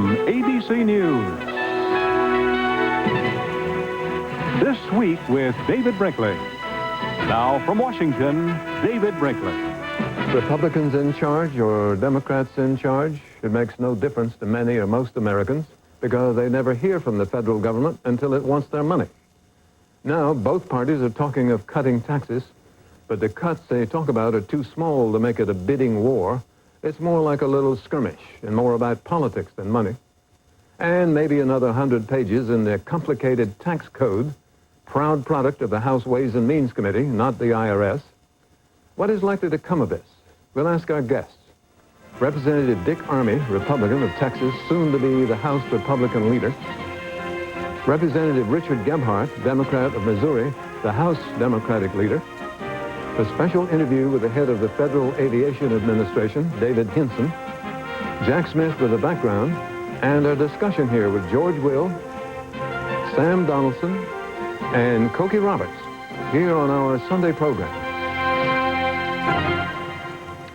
from ABC News. This Week with David Brinkley. Now from Washington, David Brinkley. Republicans in charge or Democrats in charge, it makes no difference to many or most Americans because they never hear from the federal government until it wants their money. Now, both parties are talking of cutting taxes, but the cuts they talk about are too small to make it a bidding war. It's more like a little skirmish and more about politics than money. And maybe another 100 pages in the complicated tax code, proud product of the House Ways and Means Committee, not the IRS. What is likely to come of this? We'll ask our guests. Representative Dick Armey, Republican of Texas, soon to be the House Republican leader. Representative Richard Gebhardt, Democrat of Missouri, the House Democratic leader. A special interview with the head of the Federal Aviation Administration, David Hinson. Jack Smith with a background, and a discussion here with George Will, Sam Donaldson, and Cokie Roberts, here on our Sunday program.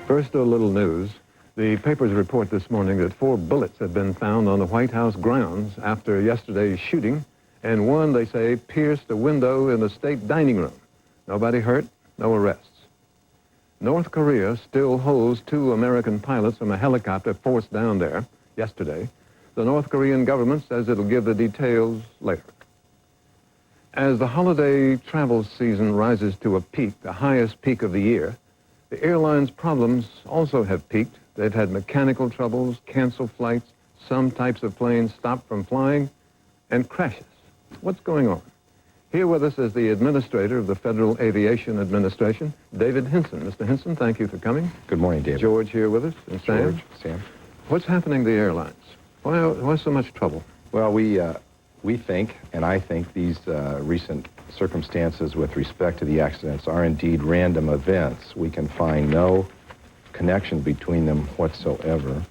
First, a little news. The papers report this morning that 4 bullets have been found on the White House grounds after yesterday's shooting, and one, they say, pierced a window in the state dining room. Nobody hurt, no arrests. North Korea still holds 2 American pilots from a helicopter forced down there yesterday. The North Korean government says it'll give the details later. As the holiday travel season rises to a peak, the highest peak of the year, the airline's problems also have peaked. They've had mechanical troubles, canceled flights, some types of planes stopped from flying, and crashes. What's going on? Here with us is the administrator of the Federal Aviation Administration, David Hinson. Mr. Hinson, thank you for coming. Good morning, David. George here with us, and Sam. George, Sam. What's happening to the airlines? Why so much trouble? Well, we think, and I think, these recent circumstances with respect to the accidents are indeed random events. We can find no connection between them whatsoever.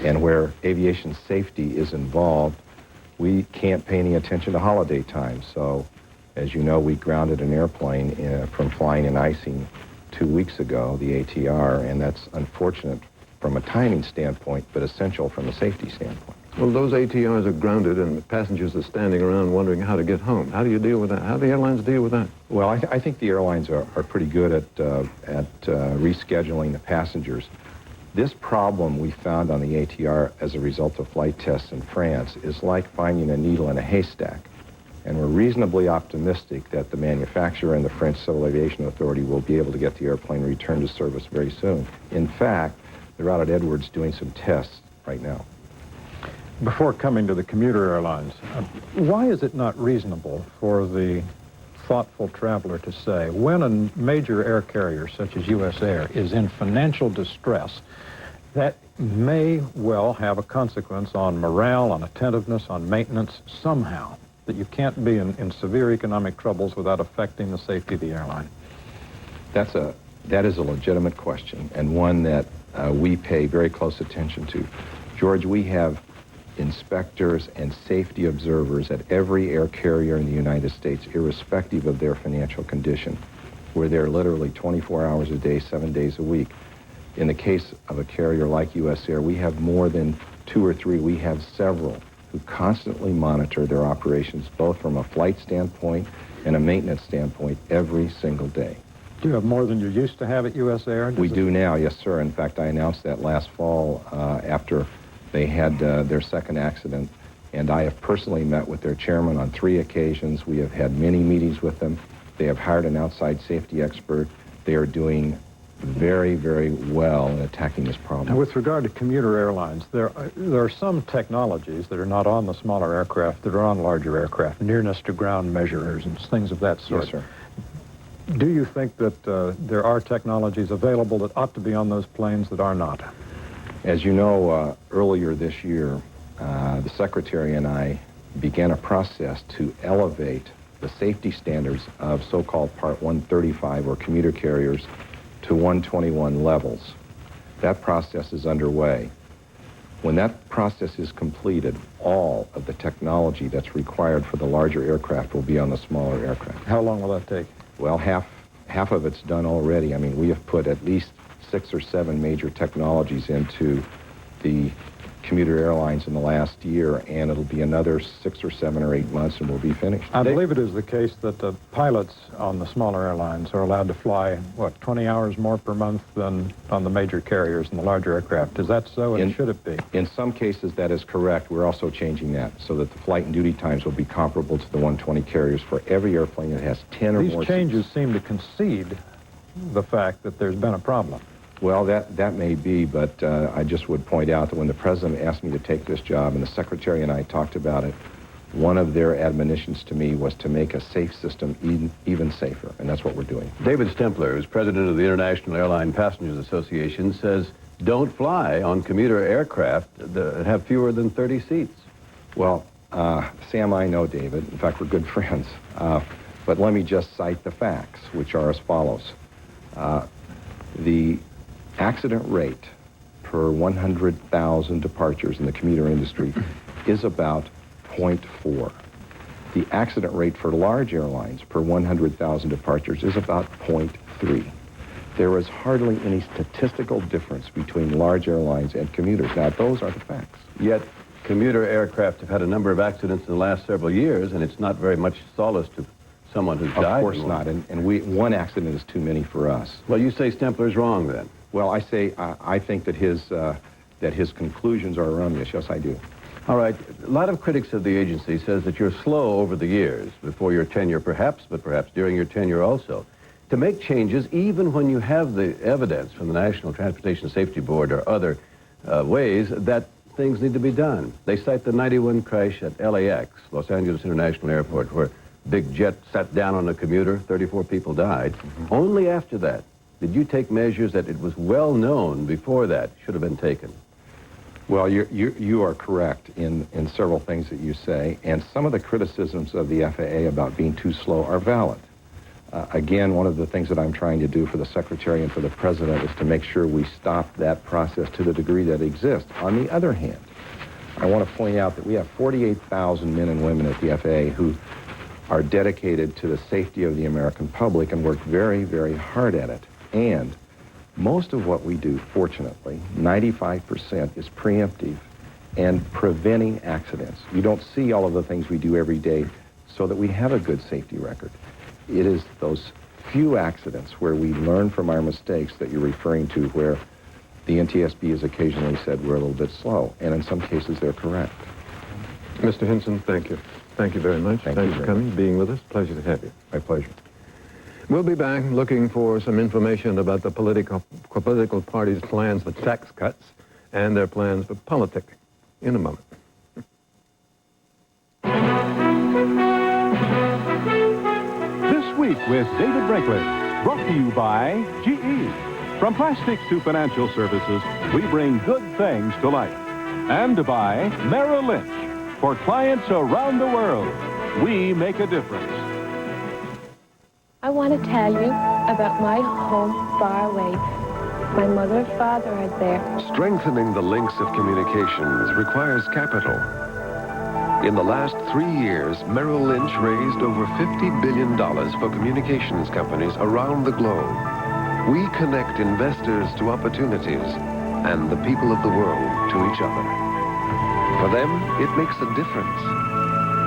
And where aviation safety is involved, we can't pay any attention to holiday time. So, as you know, we grounded an airplane from flying in icing 2 weeks ago, the ATR, and that's unfortunate from a timing standpoint, but essential from a safety standpoint. Well, those ATRs are grounded and the passengers are standing around wondering how to get home. How do you deal with that? How do the airlines deal with that? Well, I think the airlines are pretty good at rescheduling the passengers. This problem we found on the ATR as a result of flight tests in France is like finding a needle in a haystack. And we're reasonably optimistic that the manufacturer and the French Civil Aviation Authority will be able to get the airplane returned to service very soon. In fact, they're out at Edwards doing some tests right now. Before coming to the commuter airlines, why is it not reasonable for the thoughtful traveler to say, when a major air carrier such as U.S. Air is in financial distress, that may well have a consequence on morale, on attentiveness, on maintenance, somehow, that you can't be in severe economic troubles without affecting the safety of the airline? That is a legitimate question, and one that we pay very close attention to. George, we have inspectors and safety observers at every air carrier in the United States, irrespective of their financial condition. We're there literally 24 hours a day, 7 days a week. In the case of a carrier like U.S. Air, we have more than 2 or 3. We have several who constantly monitor their operations, both from a flight standpoint and a maintenance standpoint, every single day. Do you have more than you used to have at U.S. Air? We do now, yes, sir. In fact, I announced that last fall after they had their second accident, and I have personally met with their chairman on 3 occasions. We have had many meetings with them. They have hired an outside safety expert. They are doing very, very well in attacking this problem. Now, with regard to commuter airlines, there are some technologies that are not on the smaller aircraft that are on larger aircraft, nearness to ground measurers and things of that sort. Yes, sir. Do you think that there are technologies available that ought to be on those planes that are not? As you know, earlier this year, the Secretary and I began a process to elevate the safety standards of so-called Part 135 or commuter carriers to 121 levels. That process is underway. When that process is completed, all of the technology that's required for the larger aircraft will be on the smaller aircraft. How long will that take? Well, half of it's done already. I mean, we have put at least 6 or 7 major technologies into the commuter airlines in the last year, and it'll be another 6 or 7 or 8 months, and we'll be finished. I believe it is the case that the pilots on the smaller airlines are allowed to fly, 20 hours more per month than on the major carriers and the larger aircraft. Is that so, and should it be? In some cases, that is correct. We're also changing that so that the flight and duty times will be comparable to the 120 carriers for every airplane that has 10 or more seats. These changes seem to concede the fact that there's been a problem. Well, that may be, but I just would point out that when the president asked me to take this job and the secretary and I talked about it, one of their admonitions to me was to make a safe system even safer, and that's what we're doing. David Stempler, who's president of the International Airline Passengers Association, says don't fly on commuter aircraft that have fewer than 30 seats. Well, Sam, I know David. In fact, we're good friends. But let me just cite the facts, which are as follows. The accident rate per 100,000 departures in the commuter industry is about 0.4. The accident rate for large airlines per 100,000 departures is about 0.3. There is hardly any statistical difference between large airlines and commuters. Now, those are the facts. Yet, commuter aircraft have had a number of accidents in the last several years, and it's not very much solace to someone who's died. Of course not, and one accident is too many for us. Well, you say Stempler's wrong, then? Well, I say I think that his conclusions are erroneous. Yes, I do. All right. A lot of critics of the agency says that you're slow over the years, before your tenure perhaps, but perhaps during your tenure also, to make changes even when you have the evidence from the National Transportation Safety Board or other ways that things need to be done. They cite the 91 crash at LAX, Los Angeles International Airport, where a big jet sat down on a commuter, 34 people died. Mm-hmm. Only after that did you take measures that it was well known before that should have been taken. Well, you are correct in several things that you say, and some of the criticisms of the FAA about being too slow are valid. Again, one of the things that I'm trying to do for the Secretary and for the President is to make sure we stop that process to the degree that exists. On the other hand, I want to point out that we have 48,000 men and women at the FAA who are dedicated to the safety of the American public and work very, very hard at it. And most of what we do, fortunately, 95% is preemptive and preventing accidents. You don't see all of the things we do every day so that we have a good safety record. It is those few accidents where we learn from our mistakes that you're referring to, where the NTSB has occasionally said we're a little bit slow, and in some cases they're correct. Mr. Hinson, thank you. Thank you very much. Thank Thanks you for very coming, being with us. Pleasure to have you. My pleasure. We'll be back looking for some information about the political parties' plans for tax cuts and their plans for politics in a moment. This week with David Brinkley, brought to you by GE. From plastics to financial services, we bring good things to life. And by Merrill Lynch. For clients around the world, we make a difference. I want to tell you about my home far away. My mother and father are there. Strengthening the links of communications requires capital. In the last 3 years, Merrill Lynch raised over $50 billion for communications companies around the globe. We connect investors to opportunities and the people of the world to each other. For them, it makes a difference.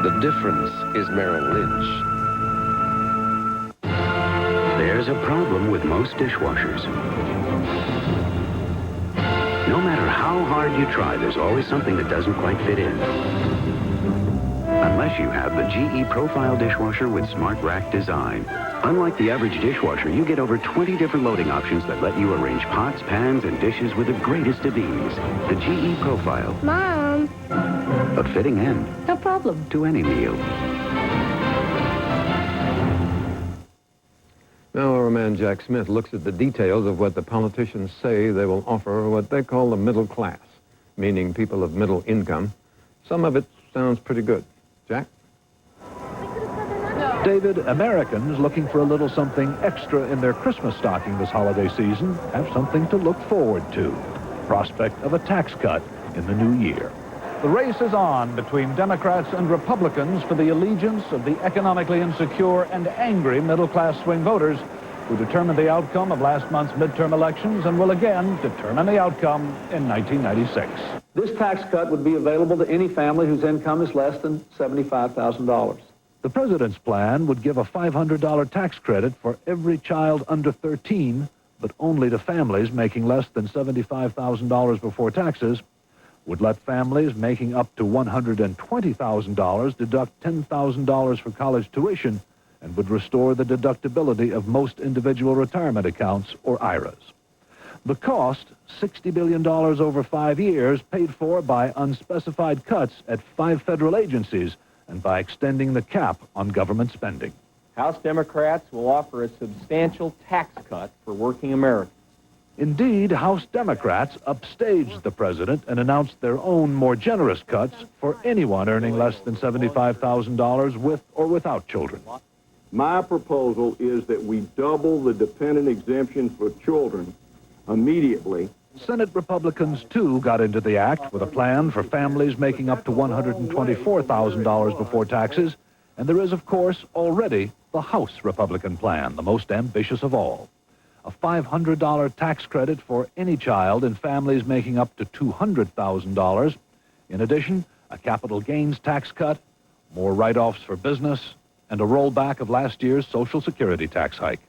The difference is Merrill Lynch. There's a problem with most dishwashers. No matter how hard you try, there's always something that doesn't quite fit in. Unless you have the GE Profile dishwasher with Smart Rack design. Unlike the average dishwasher, you get over 20 different loading options that let you arrange pots, pans, and dishes with the greatest of ease. The GE Profile. Mom! A fitting end. No problem. To any meal. Now our man Jack Smith looks at the details of what the politicians say they will offer what they call the middle class, meaning people of middle income. Some of it sounds pretty good. Jack? David, Americans looking for a little something extra in their Christmas stocking this holiday season have something to look forward to. Prospect of a tax cut in the new year. The race is on between Democrats and Republicans for the allegiance of the economically insecure and angry middle-class swing voters who determined the outcome of last month's midterm elections and will again determine the outcome in 1996. This tax cut would be available to any family whose income is less than $75,000. The president's plan would give a $500 tax credit for every child under 13, but only to families making less than $75,000 before taxes, would let families making up to $120,000 deduct $10,000 for college tuition, and would restore the deductibility of most individual retirement accounts, or IRAs. The cost, $60 billion over 5 years, paid for by unspecified cuts at 5 federal agencies and by extending the cap on government spending. House Democrats will offer a substantial tax cut for working Americans. Indeed, House Democrats upstaged the president and announced their own more generous cuts for anyone earning less than $75,000 with or without children. My proposal is that we double the dependent exemption for children immediately. Senate Republicans, too, got into the act with a plan for families making up to $124,000 before taxes. And there is, of course, already the House Republican plan, the most ambitious of all. A $500 tax credit for any child in families making up to $200,000. In addition, a capital gains tax cut, more write-offs for business, and a rollback of last year's Social Security tax hike.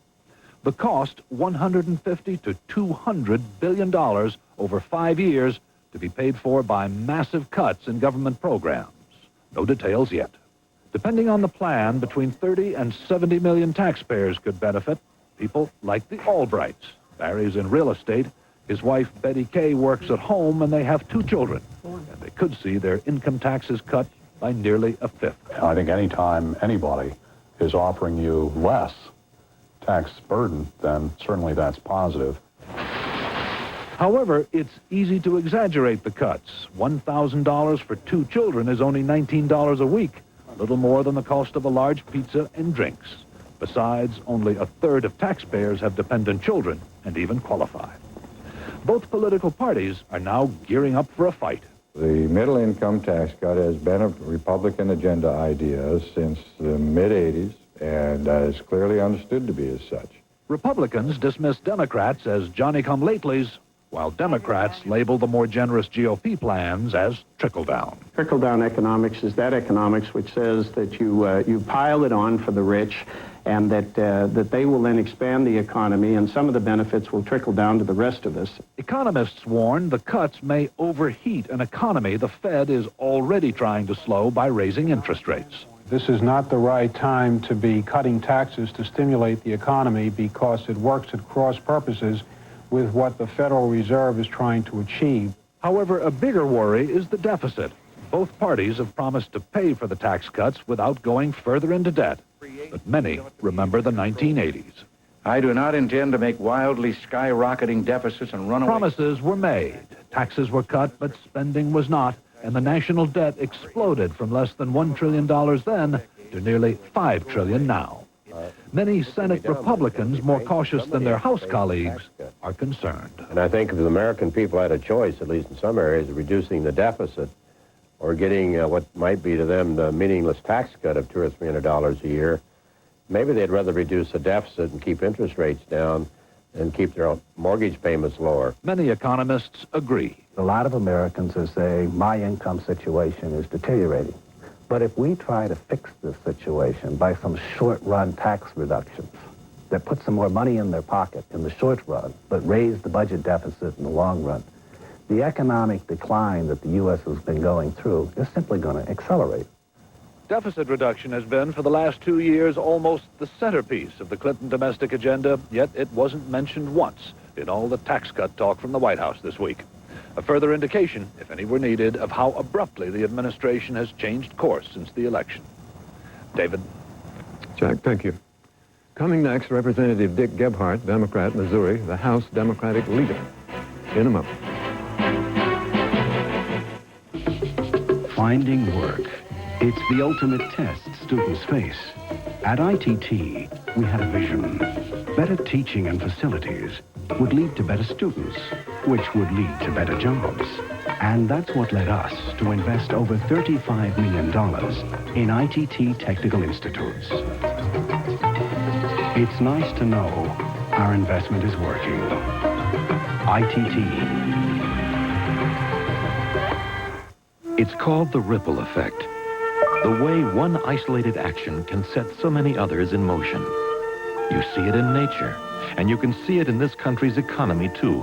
The cost, $150 to $200 billion over 5 years, to be paid for by massive cuts in government programs. No details yet. Depending on the plan, between 30 and 70 million taxpayers could benefit. People like the Albrights. Barry's in real estate. His wife, Betty Kay, works at home, and they have 2 children. And they could see their income taxes cut by nearly a fifth. I think any time anybody is offering you less tax burden, then certainly that's positive. However, it's easy to exaggerate the cuts. $1,000 for 2 children is only $19 a week, a little more than the cost of a large pizza and drinks. Besides, only a third of taxpayers have dependent children and even qualify. Both political parties are now gearing up for a fight. The middle income tax cut has been a Republican agenda idea since the mid-'80s, and is clearly understood to be as such. Republicans dismiss Democrats as Johnny-come-latelys, while Democrats label the more generous GOP plans as trickle-down. Trickle-down economics is that economics which says that you pile it on for the rich, and that they will then expand the economy, and some of the benefits will trickle down to the rest of us. Economists warn the cuts may overheat an economy the Fed is already trying to slow by raising interest rates. This is not the right time to be cutting taxes to stimulate the economy, because it works at cross purposes with what the Federal Reserve is trying to achieve. However, a bigger worry is the deficit. Both parties have promised to pay for the tax cuts without going further into debt. But many remember the 1980s. I do not intend to make wildly skyrocketing deficits and run away. Promises were made. Taxes were cut, but spending was not. And the national debt exploded from less than $1 trillion then to nearly $5 trillion now. Many Senate Republicans, more cautious than their House colleagues, are concerned. And I think if the American people had a choice, at least in some areas, of reducing the deficit or getting what might be to them the meaningless tax cut of $200 or $300 a year, maybe they'd rather reduce the deficit and keep interest rates down and keep their mortgage payments lower. Many economists agree. A lot of Americans are saying my income situation is deteriorating. But if we try to fix this situation by some short-run tax reductions that put some more money in their pocket in the short run, but raise the budget deficit in the long run, the economic decline that the U.S. has been going through is simply going to accelerate. Deficit reduction has been, for the last 2 years, almost the centerpiece of the Clinton domestic agenda, yet it wasn't mentioned once in all the tax cut talk from the White House this week. A further indication, if any were needed, of how abruptly the administration has changed course since the election. David. Jack, thank you. Coming next, Representative Dick Gebhardt, Democrat, Missouri, the House Democratic leader. In a moment. Finding work. It's the ultimate test students face. At ITT, we had a vision. Better teaching and facilities would lead to better students, which would lead to better jobs. And that's what led us to invest over $35 million in ITT Technical Institutes. It's nice to know our investment is working. ITT. It's called the ripple effect. The way one isolated action can set so many others in motion. You see it in nature, and you can see it in this country's economy, too.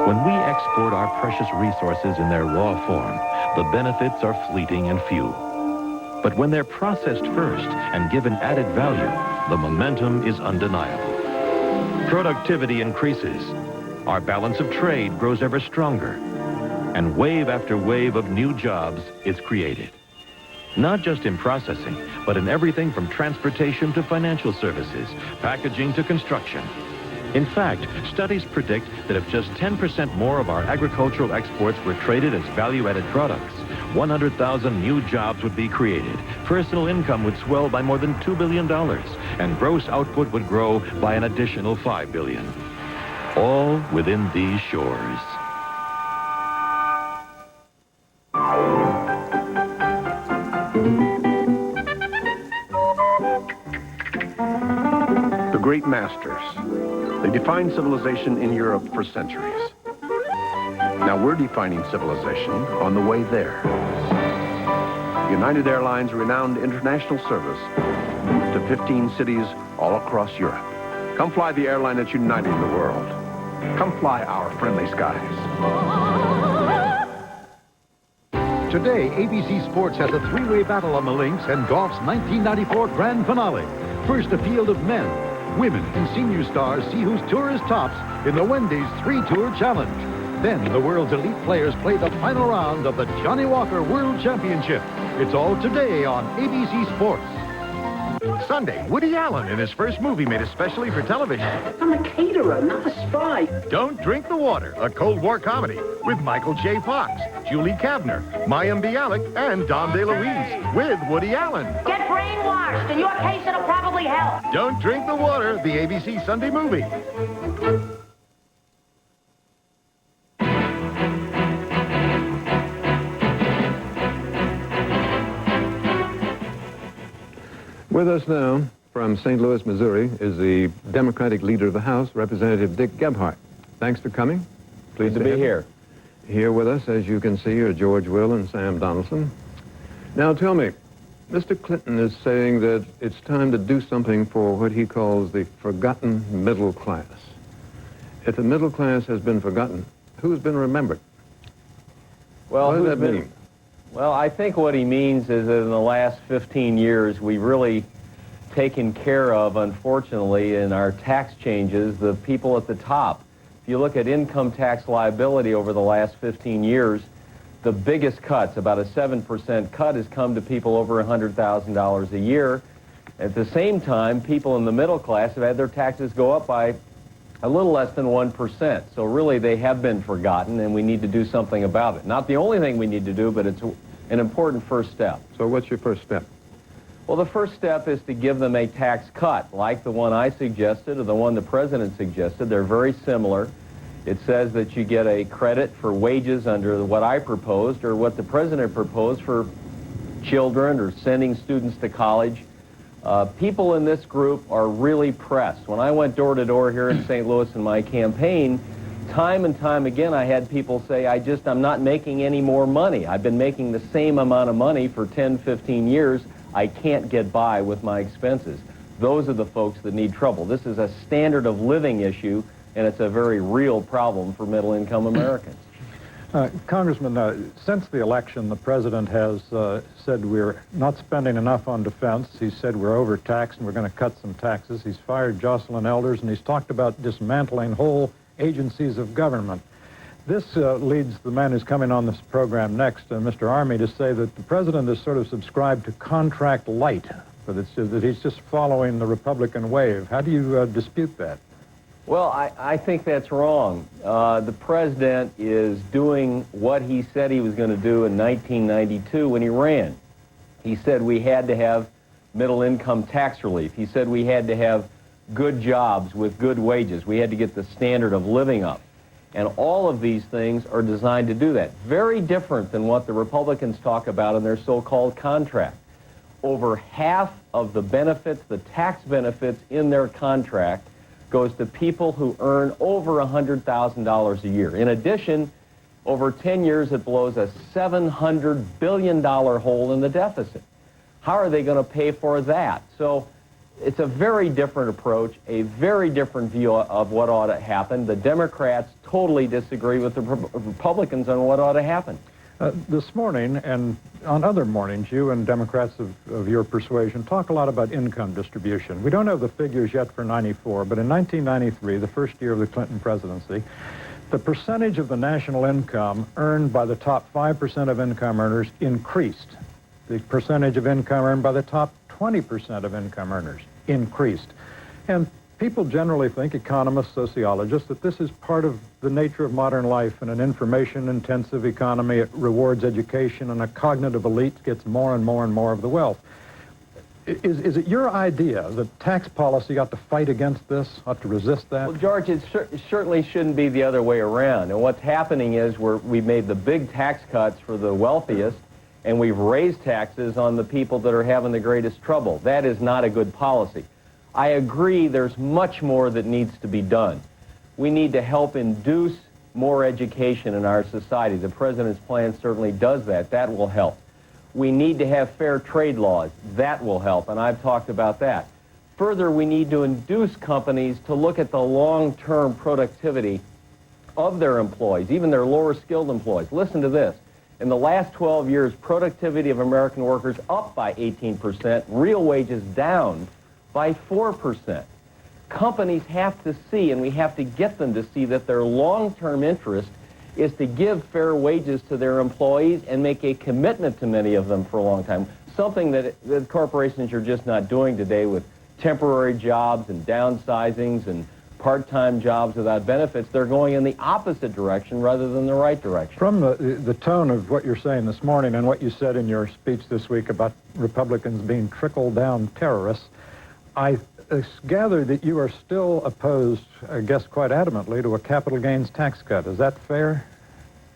When we export our precious resources in their raw form, the benefits are fleeting and few. But when they're processed first and given added value, the momentum is undeniable. Productivity increases. Our balance of trade grows ever stronger. And wave after wave of new jobs is created. Not just in processing, but in everything from transportation to financial services, packaging to construction. In fact, studies predict that if just 10% more of our agricultural exports were traded as value-added products, 100,000 new jobs would be created, personal income would swell by more than $2 billion, and gross output would grow by an additional $5 billion. All within these shores. The great masters. They defined civilization in Europe for centuries. Now we're defining civilization on the way there. United Airlines' renowned international service to 15 cities all across Europe. Come fly the airline that's uniting the world. Come fly our friendly skies. Today, ABC Sports has a three-way battle on the links and golf's 1994 grand finale. First, a field of men, women, and senior stars see whose tour is tops in the Wendy's 3-Tour Challenge. Then, the world's elite players play the final round of the Johnny Walker World Championship. It's all today on ABC Sports. Sunday, Woody Allen in his first movie made especially for television. I'm a caterer, not a spy. Don't Drink the Water, a Cold War comedy with Michael J. Fox, Julie Kavner, Mayim Bialik, and Dom DeLuise with Woody Allen. Get brainwashed. In your case, it'll probably help. Don't Drink the Water, the ABC Sunday movie. With us now from St. Louis, Missouri, is the Democratic leader of the House, Representative Dick Gebhardt. Thanks for coming. Pleased to be have you. here. Here with us, as you can see, are George Will and Sam Donaldson. Now tell me, Mr. Clinton is saying that it's time to do something for what he calls the forgotten middle class. If the middle class has been forgotten, who's been remembered? Well, what does that mean? Well, I think what he means is that in the last 15 years, we've really taken care of, unfortunately, in our tax changes, the people at the top. If you look at income tax liability over the last 15 years, the biggest cuts, about a 7% cut, has come to people over $100,000 a year. At the same time, people in the middle class have had their taxes go up by a little less than 1%. So really, they have been forgotten, and we need to do something about it. Not the only thing we need to do, but it's an important first step. So what's your first step? Well, the first step is to give them a tax cut, like the one I suggested or the one the president suggested. They're very similar. It says that you get a credit for wages under what I proposed or what the president proposed for children or sending students to college. People in this group are really pressed. When I went door to door here in St. Louis in my campaign, time and time again I had people say, I'm not making any more money. I've been making the same amount of money for 10, 15 years. I can't get by with my expenses. Those are the folks that need trouble. This is a standard of living issue, and it's a very real problem for middle-income Americans. Congressman, since the election, the president has said we're not spending enough on defense. He said we're overtaxed and we're going to cut some taxes. He's fired Jocelyn Elders, and he's talked about dismantling whole agencies of government. This leads the man who's coming on this program next, Mr. Army, to say that the president has sort of subscribed to contract light, that he's just following the Republican wave. How do you dispute that? Well, I think that's wrong. The president is doing what he said he was going to do in 1992 when he ran. He said we had to have middle-income tax relief. He said we had to have good jobs with good wages. We had to get the standard of living up. And all of these things are designed to do that. Very different than what the Republicans talk about in their so-called contract. Over half of the benefits, the tax benefits in their contract, goes to people who earn over $100,000 a year. In addition, Over 10 years, it blows a $700 billion hole in the deficit. How are they going to pay for that? So it's a very different approach, a very different view of what ought to happen. The Democrats totally disagree with the Republicans on what ought to happen. This morning and on other mornings, you and Democrats of your persuasion talk a lot about income distribution. We don't have the figures yet for 94, but in 1993, the first year of the Clinton presidency, the percentage of the national income earned by the top 5% of income earners increased. The percentage of income earned by the top 20% of income earners increased. And people generally think, economists, sociologists, that this is part of the nature of modern life. In an information-intensive economy, it rewards education, and a cognitive elite gets more and more and more of the wealth. Is it your idea that tax policy ought to fight against this, ought to resist that? Well, George, it certainly shouldn't be the other way around. And what's happening is we've made the big tax cuts for the wealthiest, and we've raised taxes on the people that are having the greatest trouble. That is not a good policy. I agree there's much more that needs to be done. We need to help induce more education in our society. The president's plan certainly does that. That will help. We need to have fair trade laws. That will help, and I've talked about that. Further, we need to induce companies to look at the long-term productivity of their employees, even their lower-skilled employees. Listen to this. In the last 12 years, productivity of American workers up by 18%, real wages down by 4%. Companies have to see, and we have to get them to see, that their long-term interest is to give fair wages to their employees and make a commitment to many of them for a long time, something that corporations are just not doing today with temporary jobs and downsizings and part-time jobs without benefits. They're going in the opposite direction rather than the right direction. From the tone of what you're saying this morning and what you said in your speech this week about Republicans being trickle-down terrorists, I gather that you are still opposed, I guess quite adamantly, to a capital gains tax cut. Is that fair?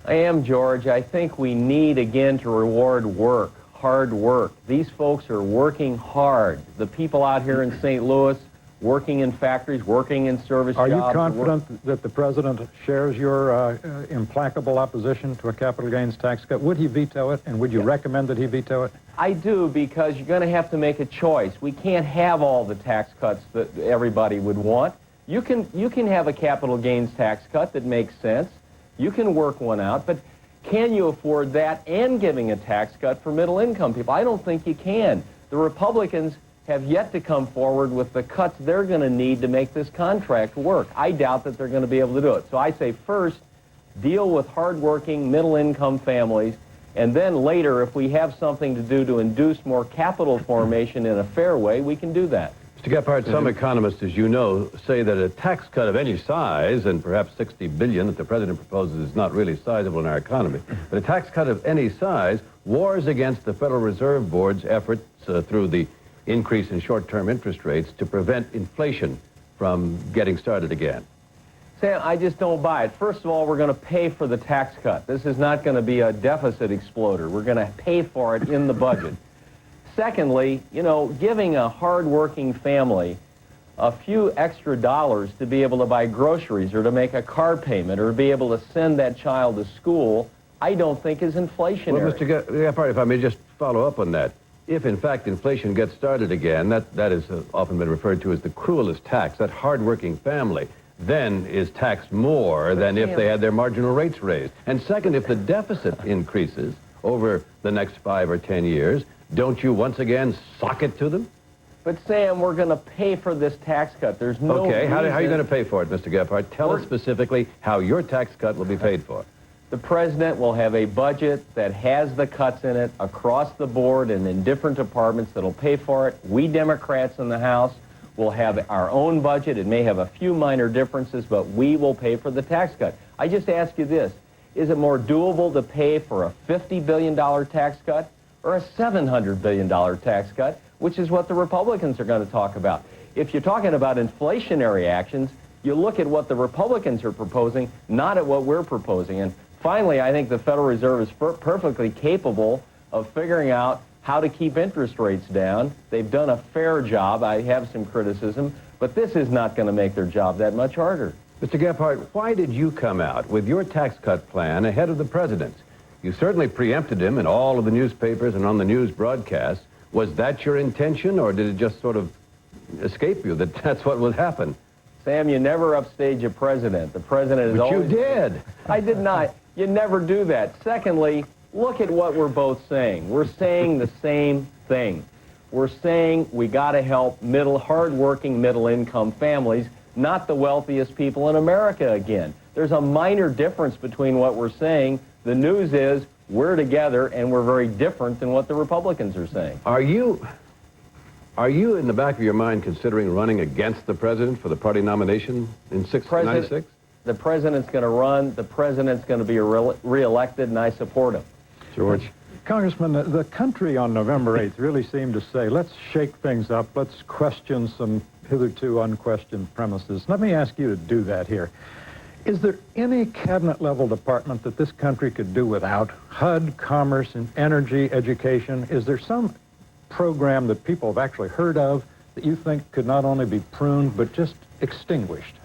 I am, George. I think we need, again, to reward work, hard work. These folks are working hard. The people out here in St. Louis, working in factories, working in service jobs. Are you confident that the president shares your implacable opposition to a capital gains tax cut? Would he veto it, and would you recommend that he veto it? I do, because you're going to have to make a choice. We can't have all the tax cuts that everybody would want. You can have a capital gains tax cut that makes sense. You can work one out, but can you afford that and giving a tax cut for middle-income people? I don't think you can. The Republicans have yet to come forward with the cuts they're going to need to make this contract work. I doubt that they're going to be able to do it. So I say first, deal with hardworking middle-income families, and then later, if we have something to do to induce more capital formation in a fair way, we can do that. Mr. Gephardt, some economists, as you know, say that a tax cut of any size, and perhaps $60 billion that the president proposes is not really sizable in our economy, but a tax cut of any size wars against the Federal Reserve Board's efforts through the increase in short-term interest rates to prevent inflation from getting started again. Sam, I just don't buy it. First of all, we're going to pay for the tax cut. This is not going to be a deficit exploder. We're going to pay for it in the budget. Secondly, you know, giving a hard-working family a few extra dollars to be able to buy groceries or to make a car payment or to be able to send that child to school, I don't think is inflationary. Well, Mr. Gephardt, if I may just follow up on that. If, in fact, inflation gets started again, that has often been referred to as the cruelest tax, that hard-working family then is taxed more than if they had their marginal rates raised. And second, if the deficit increases over the next 5 or 10 years, don't you once again sock it to them? But, Sam, we're going to pay for this tax cut. There's no Okay, how are you going to reason. pay for it, Mr. Gephardt? Tell us specifically how your tax cut will be paid for. The president will have a budget that has the cuts in it across the board and in different departments that'll pay for it. We Democrats in the House will have our own budget. It may have a few minor differences, but we will pay for the tax cut. I just ask you this. Is it more doable to pay for a $50 billion tax cut or a $700 billion tax cut, which is what the Republicans are going to talk about? If you're talking about inflationary actions, you look at what the Republicans are proposing, not at what we're proposing. And finally, I think the Federal Reserve is perfectly capable of figuring out how to keep interest rates down. They've done a fair job. I have some criticism, but this is not going to make their job that much harder. Mr. Gephardt, why did you come out with your tax cut plan ahead of the president's? You certainly preempted him in all of the newspapers and on the news broadcasts. Was that your intention, or did it just sort of escape you that that's what would happen? Sam, you never upstage a president. The president is always... But you did. I did not. You never do that. Secondly, look at what we're both saying. We're saying the same thing. We're saying we got to help hard-working middle-income families, not the wealthiest people in America again. There's a minor difference between what we're saying. The news is we're together, and we're very different than what the Republicans are saying. Are you in the back of your mind considering running against the president for the party nomination in 96? The president's going to run. The president's going to be re-elected, and I support him. George? Congressman, the country on November 8th really seemed to say, let's shake things up. Let's question some hitherto unquestioned premises. Let me ask you to do that here. Is there any cabinet-level department that this country could do without? HUD, Commerce, and Energy, Education. Is there some program that people have actually heard of that you think could not only be pruned, but just extinguished?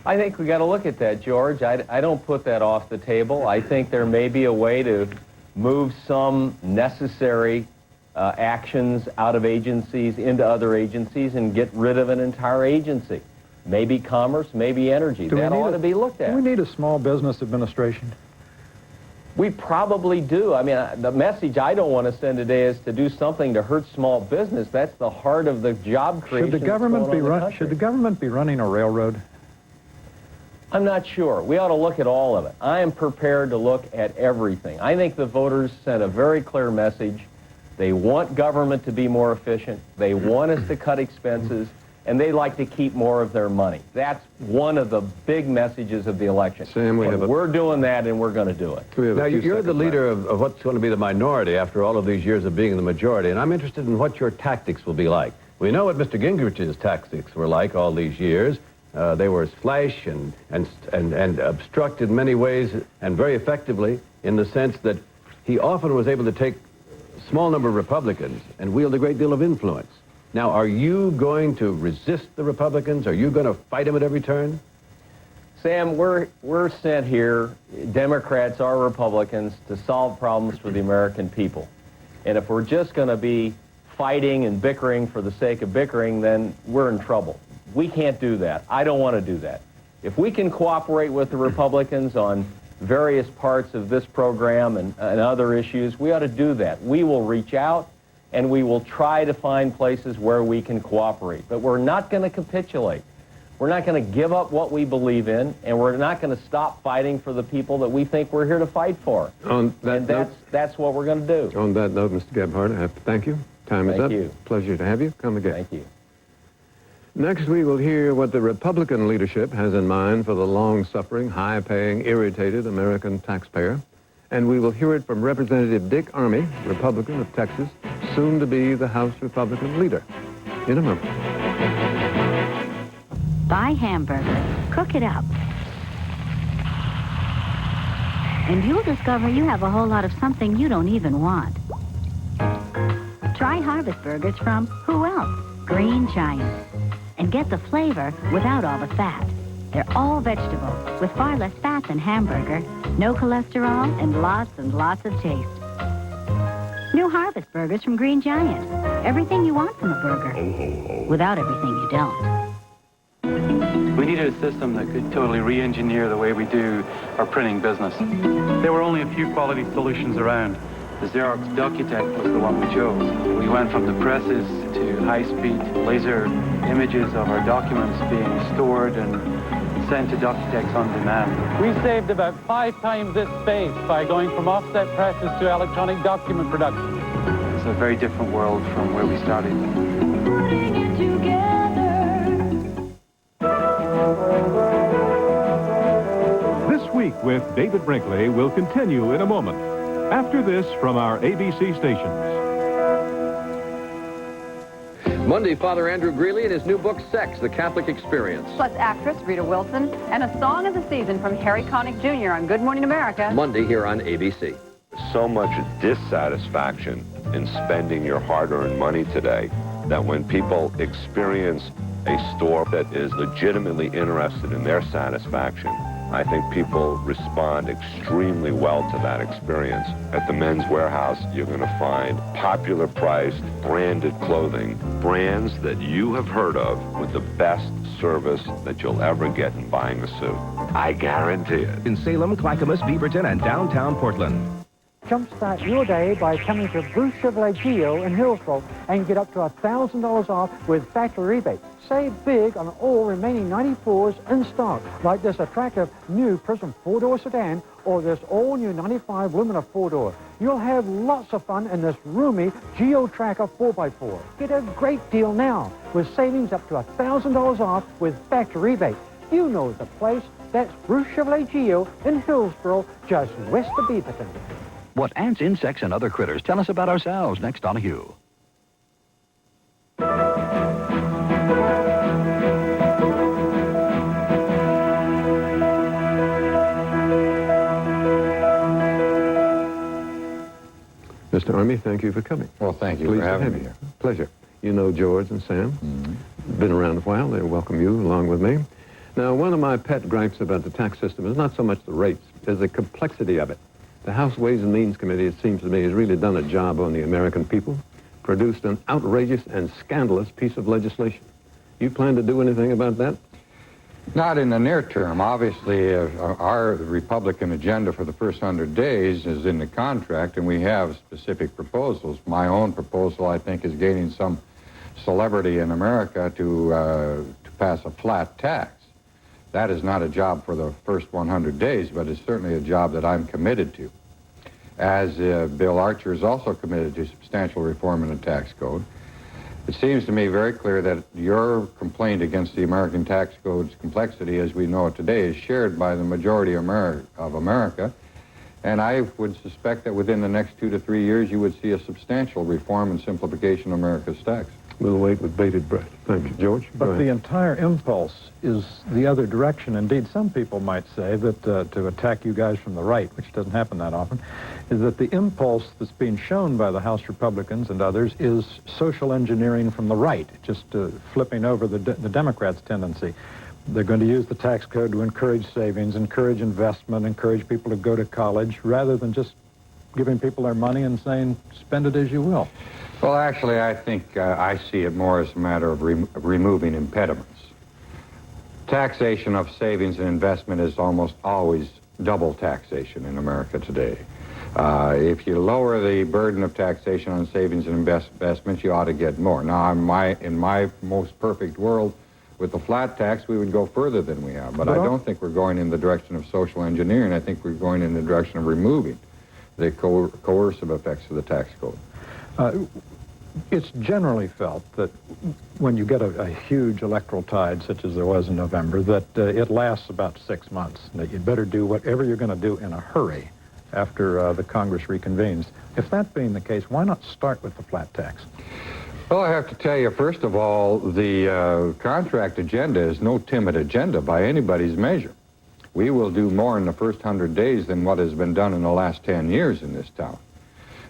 I think we got to look at that, George. I don't put that off the table. I think there may be a way to move some necessary actions out of agencies into other agencies and get rid of an entire agency. Maybe Commerce, maybe Energy. That ought to be looked at. Do we need a small business administration? We probably do. I mean, the message I don't want to send today is to do something to hurt small business. That's the heart of the job creation. Should the government be running a railroad? I'm not sure. We ought to look at all of it. I am prepared to look at everything. I think the voters sent a very clear message. They want government to be more efficient. They want us to cut expenses. And they like to keep more of their money. That's one of the big messages of the election. Sam, we're doing that, and we're going to do it. Now, you're the leader of what's going to be the minority after all of these years of being in the majority, and I'm interested in what your tactics will be like. We know what Mr. Gingrich's tactics were like all these years. They were flash and obstruct in many ways, and very effectively in the sense that he often was able to take a small number of Republicans and wield a great deal of influence. Now, are you going to resist the Republicans? Are you going to fight them at every turn? Sam, we're sent here, Democrats or Republicans, to solve problems for the American people. And if we're just going to be fighting and bickering for the sake of bickering, then we're in trouble. We can't do that. I don't want to do that. If we can cooperate with the Republicans on various parts of this program and other issues, we ought to do that. We will reach out, and we will try to find places where we can cooperate. But we're not going to capitulate. We're not going to give up what we believe in, and we're not going to stop fighting for the people that we think we're here to fight for. That's what we're going to do. On that note, Mr. Gephardt, I have to thank you. Time is up. Thank you. Pleasure to have you. Come again. Thank you. Next, we will hear what the Republican leadership has in mind for the long-suffering, high-paying, irritated American taxpayer. And we will hear it from Representative Dick Armey, Republican of Texas, soon to be the House Republican leader. In a moment. Buy hamburger, cook it up, and you'll discover you have a whole lot of something you don't even want. Try Harvest Burgers from who else? Green Giant. And get the flavor without all the fat. They're all vegetable, with far less fat than hamburger, no cholesterol, and lots of taste. New Harvest Burgers from Green Giant. Everything you want from a burger, without everything you don't. We needed a system that could totally re-engineer the way we do our printing business. There were only a few quality solutions around. The Xerox Docutech was the one we chose. We went from the presses to high-speed laser images of our documents being stored and sent to Docutechs on demand. We saved about 5 times this space by going from offset presses to electronic document production. It's a very different world from where we started. This Week with David Brinkley will continue in a moment. After this, from our ABC stations. Monday, Father Andrew Greeley and his new book, Sex, The Catholic Experience. Plus actress Rita Wilson and a song of the season from Harry Connick Jr. on Good Morning America. Monday here on ABC. So much dissatisfaction in spending your hard-earned money today that when people experience a store that is legitimately interested in their satisfaction, I think people respond extremely well to that experience. At the Men's Warehouse, you're going to find popular priced, branded clothing, brands that you have heard of with the best service that you'll ever get in buying a suit. I guarantee it. In Salem, Clackamas, Beaverton, and downtown Portland. Jumpstart your day by coming to Bruce Chevrolet Geo in Hillsborough and get up to $1,000 off with factory rebates. Save big on all remaining 94s in stock, like this attractive new Prism 4-door sedan or this all-new 95 Lumina 4-door. You'll have lots of fun in this roomy Geo Tracker 4x4. Get a great deal now with savings up to $1,000 off with factory rebate. You know the place. That's Bruce Chevrolet Geo in Hillsborough, just west of Beaverton. What ants, insects, and other critters tell us about ourselves next Donahue. Mr. Army, thank you for coming. Well, thank you Pleased for having to me have here. you. Pleasure. You know George and Sam. Been around a while. They welcome you along with me. Now, one of my pet gripes about the tax system is not so much the rates, as the complexity of it. The House Ways and Means Committee, it seems to me, has really done a job on the American people, produced an outrageous and scandalous piece of legislation. You plan to do anything about that? Not in the near term. Obviously, our Republican agenda for the first 100 days is in the contract, and we have specific proposals. My own proposal, I think, is gaining some celebrity in America to pass a flat tax. That is not a job for the first 100 days, but it's certainly a job that I'm committed to. As Bill Archer is also committed to substantial reform in the tax code, it seems to me very clear that your complaint against the American tax code's complexity as we know it today is shared by the majority of America, and I would suspect that within the next 2 to 3 years you would see a substantial reform and simplification of America's tax. We'll wait with bated breath. Thank you, George. But the entire impulse is the other direction. Indeed, some people might say that to attack you guys from the right, which doesn't happen that often, is that the impulse that's being shown by the House Republicans and others is social engineering from the right, just flipping over the Democrats' tendency. They're going to use the tax code to encourage savings, encourage investment, encourage people to go to college, rather than just giving people their money and saying, spend it as you will. Well, actually, I think I see it more as a matter of removing impediments. Taxation of savings and investment is almost always double taxation in America today. If you lower the burden of taxation on savings and investments, you ought to get more. Now, in my most perfect world, with the flat tax, we would go further than we have. But I don't think we're going in the direction of social engineering. I think we're going in the direction of removing the coercive effects of the tax code. It's generally felt that when you get a huge electoral tide, such as there was in November, that it lasts about 6 months, and that you'd better do whatever you're going to do in a hurry after the Congress reconvenes. If that being the case, why not start with the flat tax? Well, I have to tell you, first of all, the contract agenda is no timid agenda by anybody's measure. We will do more in the first 100 days than what has been done in the last 10 years in this town.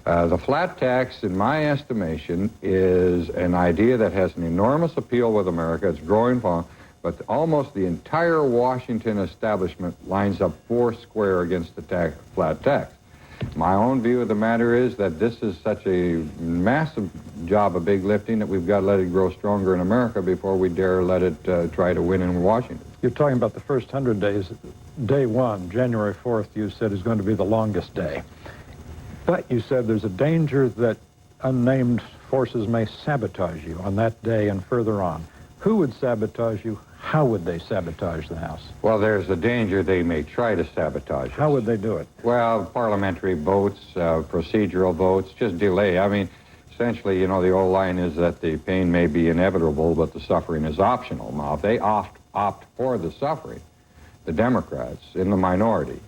The flat tax, in my estimation, is an idea that has an enormous appeal with America. It's growing, but almost the entire Washington establishment lines up foursquare against the flat tax. My own view of the matter is that this is such a massive job of big lifting that we've got to let it grow stronger in America before we dare let it try to win in Washington. You're talking about the first 100 days. Day one, January 4th, you said is going to be the longest day. But you said there's a danger that unnamed forces may sabotage you on that day and further on. Who would sabotage you? How would they sabotage the House? Well, there's a danger they may try to sabotage us. How would they do it? Well, parliamentary votes, procedural votes, just delay. I mean, essentially, you know, the old line is that the pain may be inevitable, but the suffering is optional. Now, if they opt for the suffering, the Democrats in the minority,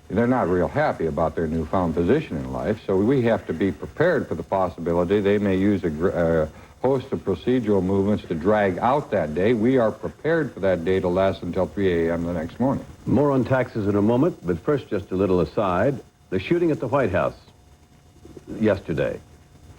they're not real happy about their newfound position in life, so we have to be prepared for the possibility they may use a host of procedural movements to drag out that day. We are prepared for that day to last until 3 a.m. the next morning. More on taxes in a moment, but first just a little aside. The shooting at the White House yesterday.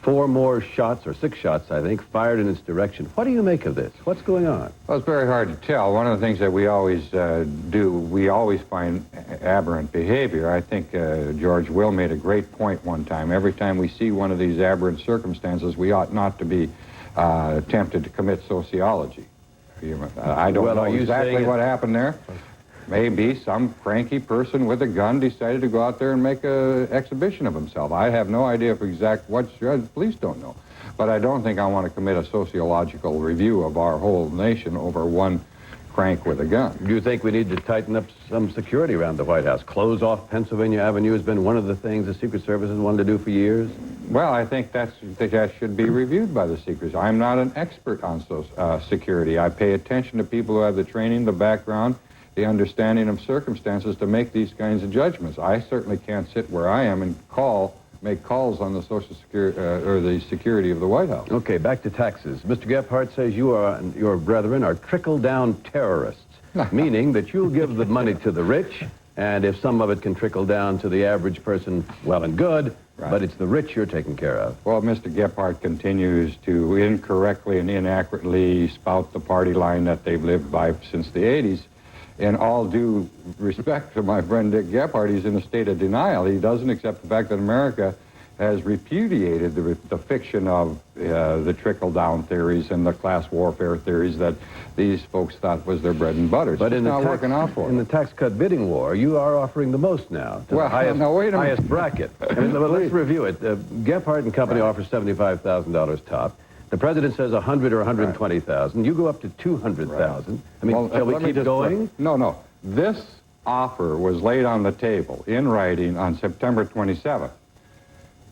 4 more shots, or 6 shots, I think, fired in its direction. What do you make of this? What's going on? Well, it's very hard to tell. One of the things that we always we always find aberrant behavior. I think George Will made a great point one time. Every time we see one of these aberrant circumstances, we ought not to be tempted to commit sociology. I don't know exactly what happened there. Maybe some cranky person with a gun decided to go out there and make an exhibition of himself. I have no idea for exact what, the police don't know. But I don't think I want to commit a sociological review of our whole nation over one crank with a gun. Do you think we need to tighten up some security around the White House? Close off Pennsylvania Avenue has been one of the things the Secret Service has wanted to do for years. Well, I think that should be reviewed by the Secret. I'm not an expert on security. I pay attention to people who have the training, the background, the understanding of circumstances to make these kinds of judgments. I certainly can't sit where I am and make calls on the Social Security or the security of the White House. Okay, back to taxes. Mr. Gephardt says you and your brethren are trickle-down terrorists, meaning that you'll give the money to the rich, and if some of it can trickle down to the average person, well and good, but it's the rich you're taking care of. Well, Mr. Gephardt continues to incorrectly and inaccurately spout the party line that they've lived by since the 80s. In all due respect to my friend Dick Gephardt, he's in a state of denial. He doesn't accept the fact that America has repudiated the fiction of the trickle-down theories and the class warfare theories that these folks thought was their bread and butter. But it's not working out for them. In the tax cut bidding war, you are offering the most now to the highest bracket. I mean, let's review it. Gephardt and company offers $75,000 top. The president says 100 or 120,000. You go up to 200,000. I mean, shall we keep going? No. This offer was laid on the table in writing on September 27th.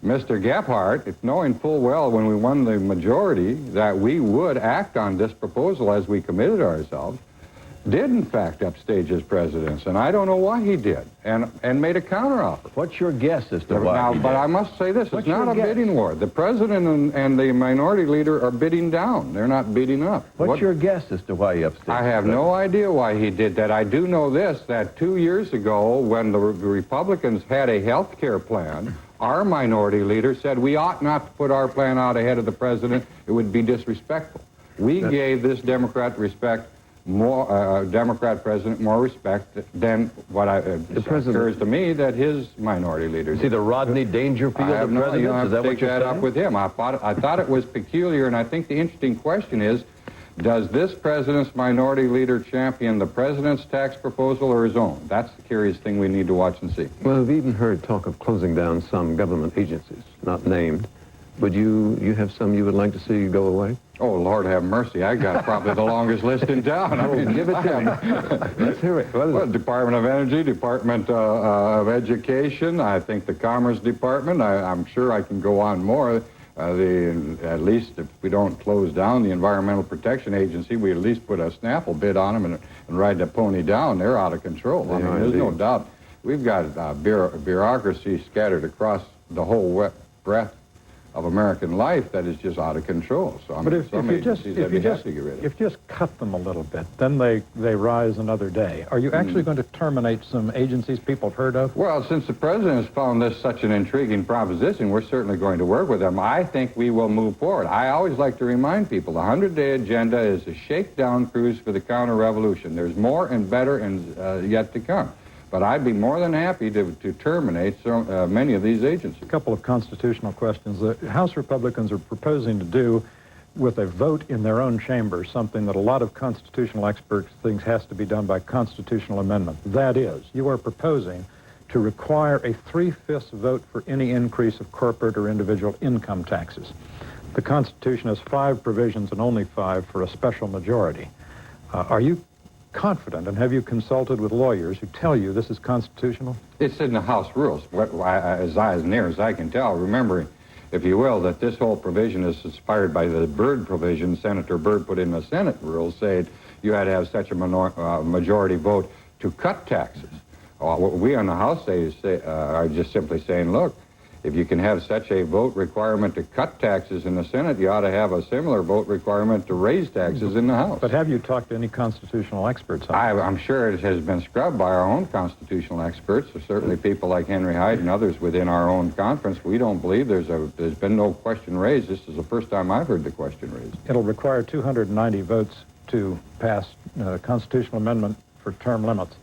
Mr. Gephardt, knowing full well when we won the majority that we would act on this proposal as we committed ourselves, did in fact upstage his presidents, and I don't know why he did, and made a counteroffer. What's your guess as to why now, he did? But I must say this, it's not a bidding war. The president and the minority leader are bidding down. They're not bidding up. What's your guess as to why he upstaged? I have no idea why he did that. I do know this, that 2 years ago, when the Republicans had a health care plan, our minority leader said we ought not to put our plan out ahead of the president. It would be disrespectful. We gave this Democrat Democrat president more respect than what occurs to me that his minority leader did. See the Rodney Dangerfield of presidents? You don't have Is that to what take you're that saying? up with him. I thought it was peculiar, and I think the interesting question is, does this president's minority leader champion the president's tax proposal or his own? That's the curious thing we need to watch and see. Well, we've even heard talk of closing down some government agencies, not named. Would you have some you would like to see go away? Oh, Lord have mercy. I got probably the longest list in town. I mean, give it to me. Let's hear it. Well, Department of Energy, Department of Education, I think the Commerce Department. I'm sure I can go on more. At least if we don't close down the Environmental Protection Agency, we at least put a Snapple bid on them and ride the pony down. They're out of control. I mean, there's no doubt. We've got bureaucracy scattered across the whole breadth of American life that is just out of control. So, but if you just cut them a little bit, then they rise another day. Are you actually going to terminate some agencies people have heard of? Well, since the president has found this such an intriguing proposition, we're certainly going to work with them. I think we will move forward. I always like to remind people, the 100-day agenda is a shakedown cruise for the counter-revolution. There's more and better and yet to come. But I'd be more than happy to terminate so many of these agencies. A couple of constitutional questions. The House Republicans are proposing to do, with a vote in their own chamber, something that a lot of constitutional experts think has to be done by constitutional amendment. That is, you are proposing to require a 3/5 vote for any increase of corporate or individual income taxes. The Constitution has 5 provisions and only 5 for a special majority. Are you confident, and have you consulted with lawyers who tell you this is constitutional? It's in the House rules, as near as I can tell, remembering, if you will, that this whole provision is inspired by the Byrd provision Senator Byrd put in the Senate rules, saying you had to have such a majority vote to cut taxes. We on the House are just simply saying, look, If you can have such a vote requirement to cut taxes in the Senate, you ought to have a similar vote requirement to raise taxes in the House. But have you talked to any constitutional experts on that? I'm sure it has been scrubbed by our own constitutional experts, certainly people like Henry Hyde and others within our own conference. We don't believe there's been no question raised. This is the first time I've heard the question raised. It'll require 290 votes to pass a constitutional amendment for term limits.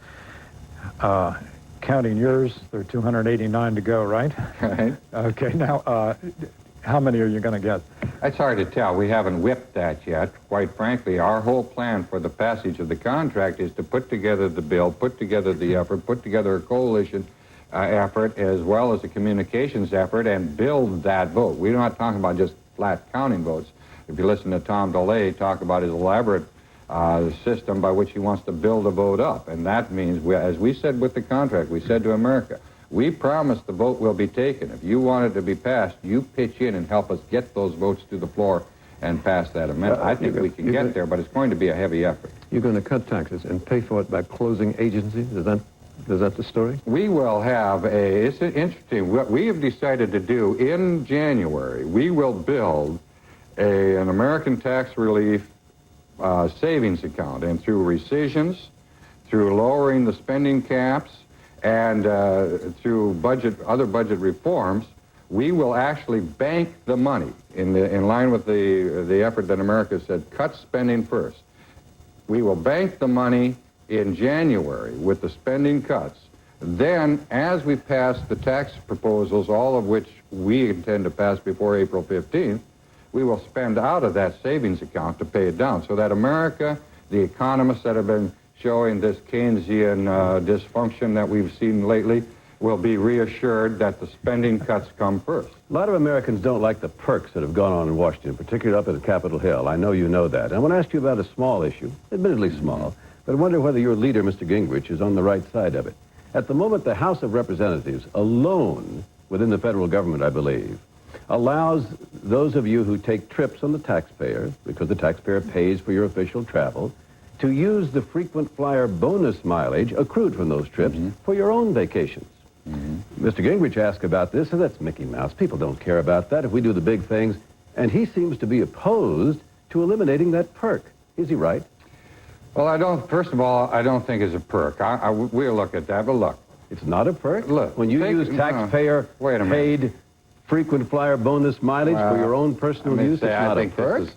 Counting yours, there are 289 to go, right? Right. Okay, now, how many are you going to get? It's hard to tell. We haven't whipped that yet. Quite frankly, our whole plan for the passage of the contract is to put together the bill, put together the effort, put together a coalition effort as well as a communications effort and build that vote. We're not talking about just flat counting votes. If you listen to Tom DeLay talk about his elaborate system by which he wants to build a vote up. And that means, as we said with the contract, we said to America, we promise the vote will be taken. If you want it to be passed, you pitch in and help us get those votes to the floor and pass that amendment. I think we can get there, but it's going to be a heavy effort. You're going to cut taxes and pay for it by closing agencies? Is that the story? We will have it's interesting, what we have decided to do in January, we will build an American tax relief savings account, and through rescissions, through lowering the spending caps, and through other budget reforms, we will actually bank the money in line with the effort that America said, cut spending first. We will bank the money in January with the spending cuts. Then, as we pass the tax proposals, all of which we intend to pass before April 15th, we will spend out of that savings account to pay it down, so that America, the economists that have been showing this Keynesian dysfunction that we've seen lately, will be reassured that the spending cuts come first. A lot of Americans don't like the perks that have gone on in Washington, particularly up at Capitol Hill. I know you know that. I want to ask you about a small issue, admittedly small, but I wonder whether your leader, Mr. Gingrich, is on the right side of it. At the moment, the House of Representatives, alone within the federal government, I believe, allows those of you who take trips on the taxpayer, because the taxpayer pays for your official travel, to use the frequent flyer bonus mileage accrued from those trips for your own vacations. Mr. Gingrich asked about this, and that's Mickey Mouse. People don't care about that if we do the big things, and he seems to be opposed to eliminating that perk. Is he right? Well, first of all, I don't think it's a perk. We'll look at that, but look. It's not a perk? Look. When you use taxpayer-paid frequent flyer bonus mileage for your own personal use, it's not a perk?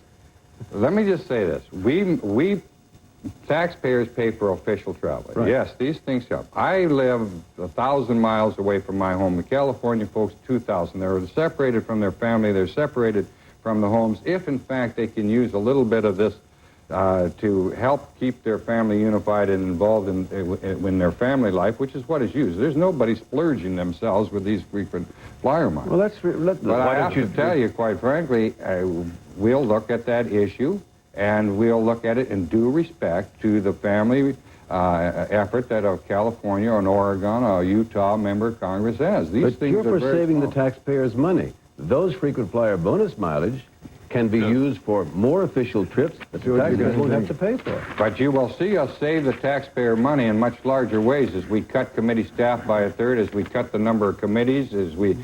Let me just say this. We taxpayers pay for official travel. Right. Yes, these things help. I live 1,000 miles away from my home. The California folks, 2,000. They're separated from their family. They're separated from the homes. If, in fact, they can use a little bit of this to help keep their family unified and involved in their family life, which is what is used. There's nobody splurging themselves with these frequent flyer miles. Well, but I have to tell you, quite frankly, we'll look at that issue, and we'll look at it in due respect to the family effort that a California or an Oregon or a Utah member of Congress has. These things you're for very saving small. the taxpayers' money. Those frequent flyer bonus mileage can be used for more official trips that the taxpayers won't have to pay for. But you will see us save the taxpayer money in much larger ways as we cut committee staff by a third, as we cut the number of committees, as we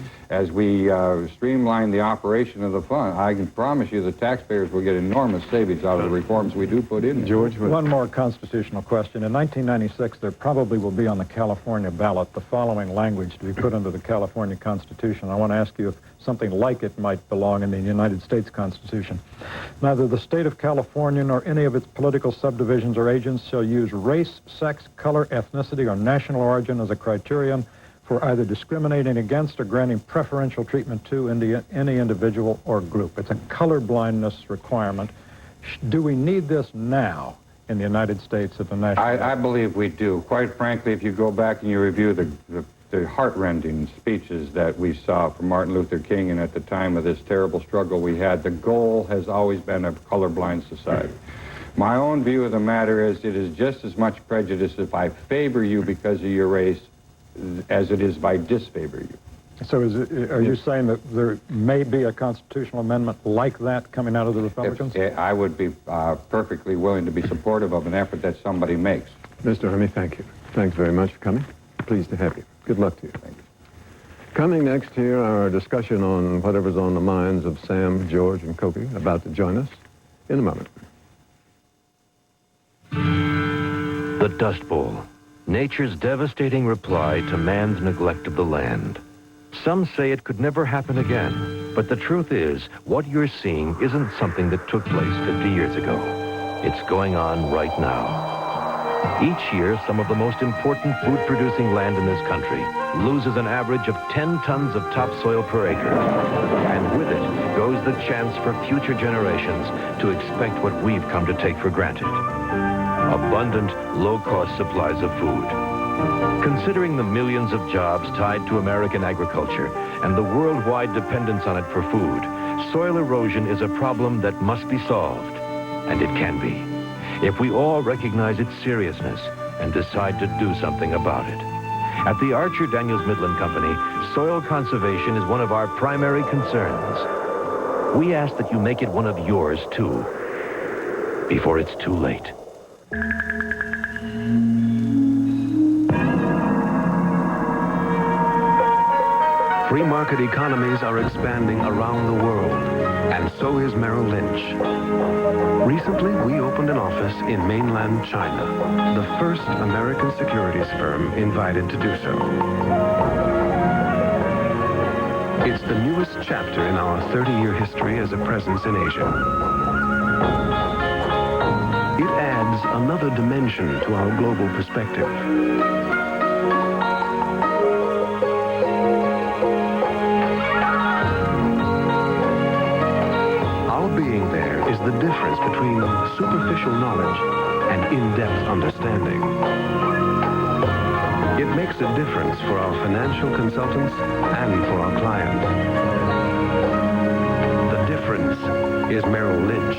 streamline the operation of the fund. I can promise you the taxpayers will get enormous savings out of the reforms we do put in. George, one more constitutional question. In 1996, there probably will be on the California ballot the following language to be put into the California Constitution. I want to ask you if something like it might belong in the United States Constitution. Neither the state of California nor any of its political subdivisions or agents shall use race, sex, color, ethnicity, or national origin as a criterion for either discriminating against or granting preferential treatment to any individual or group. It's a color blindness requirement. Do we need this now in the United States at the national level? I believe we do. Quite frankly, if you go back and you review the heart-rending speeches that we saw from Martin Luther King, and at the time of this terrible struggle we had, the goal has always been a colorblind society. My own view of the matter is it is just as much prejudice if I favor you because of your race as it is if I disfavor you. So are you saying that there may be a constitutional amendment like that coming out of the Republicans? I would be perfectly willing to be supportive of an effort that somebody makes. Mr. Hermy, thank you. Thanks very much for coming. Pleased to have you. Good luck to you. Thank you. Coming next here, our discussion on whatever's on the minds of Sam, George, and Cokie, about to join us in a moment. The Dust Bowl, nature's devastating reply to man's neglect of the land. Some say it could never happen again, but the truth is, what you're seeing isn't something that took place 50 years ago. It's going on right now. Each year, some of the most important food-producing land in this country loses an average of 10 tons of topsoil per acre. And with it goes the chance for future generations to expect what we've come to take for granted. Abundant, low-cost supplies of food. Considering the millions of jobs tied to American agriculture and the worldwide dependence on it for food, soil erosion is a problem that must be solved. And it can be, if we all recognize its seriousness and decide to do something about it. At the Archer Daniels Midland Company, soil conservation is one of our primary concerns. We ask that you make it one of yours, too, before it's too late. Free market economies are expanding around the world, and so is Merrill Lynch. Recently, we opened an office in mainland China, the first American securities firm invited to do so. It's the newest chapter in our 30-year history as a presence in Asia. It adds another dimension to our global perspective. Being there is the difference between superficial knowledge and in-depth understanding. It makes a difference for our financial consultants and for our clients. The difference is Merrill Lynch.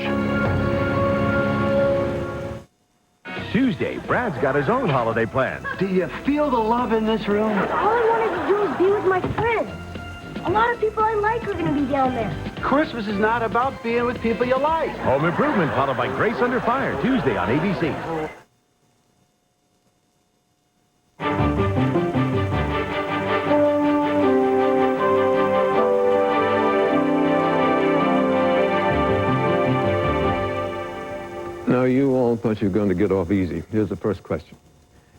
Tuesday, Brad's got his own holiday plans. Do you feel the love in this room? All I wanted to do was be with my friends. A lot of people I like are going to be down there. Christmas is not about being with people you like. Home Improvement, followed by Grace Under Fire, Tuesday on ABC. Now, you all thought you were going to get off easy. Here's the first question.